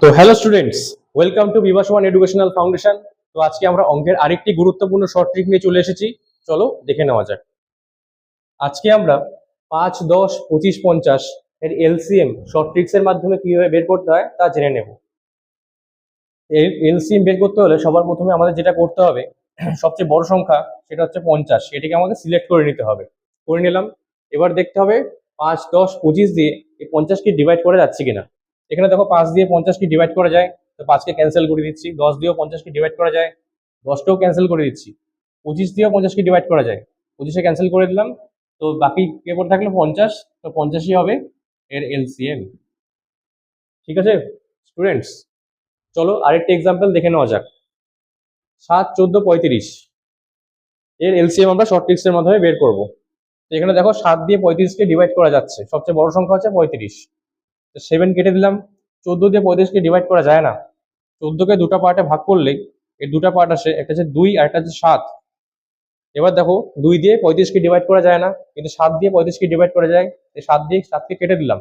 তো hello students, welcome to Bibhas one educational foundation. তো আজকে আমরা অঙ্কের আরেকটি গুরুত্বপূর্ণ শর্ট ট্রিক নিয়ে চলে এসেছি। চলো দেখে নেওয়া যাক। আজকে আমরা 5, 10, 25, 50 এর এলসিএম শর্ট ট্রিক্স এর মাধ্যমে কিভাবে বের করতে হয় তা জেনে নেব। এই এলসিএম বের করতে হলে সবার প্রথমে আমাদের যেটা করতে হবে, সবচেয়ে বড় সংখ্যা সেটা হচ্ছে 50। এটিকে আমাকে সিলেক্ট করে নিতে হবে। করে নিলাম। এবার দেখতে হবে 5, 10, 25 দিয়ে এই 50 কে ডিভাইড করা যাচ্ছে কিনা। এখানে দেখো 5 দিয়ে 50 কে ডিভাইড করা যায়, তো 5 কে ক্যান্সেল করে দিচ্ছি। 10 দিয়েও 50 কে ডিভাইড করা যায়, 10টাও ক্যান্সেল করে দিচ্ছি। 25 দিয়েও 50 কে ডিভাইড করা যায়, 25 এ ক্যান্সেল করে দিলাম। তো বাকি কে পড়ে থাকলো 50, তো 50ই হবে এর এলসিএম। ঠিক আছে স্টুডেন্টস, চলো আরেকটি এক্সাম্পল দেখে নেওয়া যাক। 7, 14, 35 এর এলসিএম আমরা শর্ট ট্রিক্স এর মাধ্যমে বের করব। তো এখানে দেখো 7 দিয়ে 35 কে ডিভাইড করা যাচ্ছে, সবচেয়ে বড় সংখ্যা হচ্ছে 35। 7 কেটে দিলাম। 14 দিয়ে 35 কে ডিভাইড করা যায় না। 14 কে দুটো পার্টে ভাগ করলেই এর দুটো পার্ট আসে, একটা হচ্ছে 2 আর একটা হচ্ছে 7। এবার দেখো 2 দিয়ে 35 কে ডিভাইড করা যায় না, কিন্তু 7 দিয়ে 35 কে ডিভাইড করা যায়। এই 7 দিয়ে 7 কে কেটে দিলাম।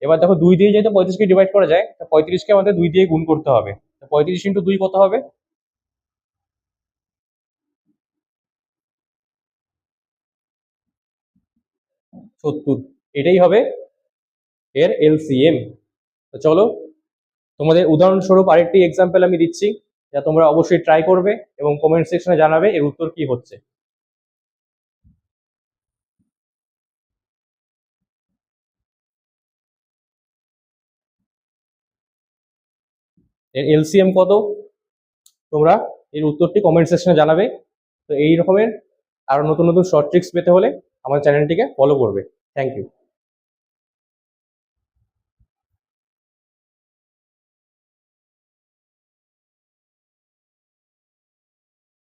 এবার দেখো 2 দিয়ে যেহেতু 35 কে ডিভাইড করা যায়, তো 35 কে আমাদের 2 দিয়ে গুণ করতে হবে। তো 35 ইন্টু 2 কত হবে? 70। এটাই হবে এর এলসিএম। তো চলো তোমাদের উদাহরণস্বরূপ আরেকটি এক্সাম্পল আমি দিচ্ছি, যা তোমরা অবশ্যই ট্রাই করবে এবং কমেন্ট সেকশনে জানাবে এর উত্তর কি হচ্ছে। এর এলসিএম কত তোমরা এর উত্তরটি কমেন্ট সেকশনে জানাবে। তো এই রকমের আরো নতুন নতুন শর্ট ট্রিক্স পেতে হলে আমার চ্যানেলটিকে ফলো করবে। Thank you.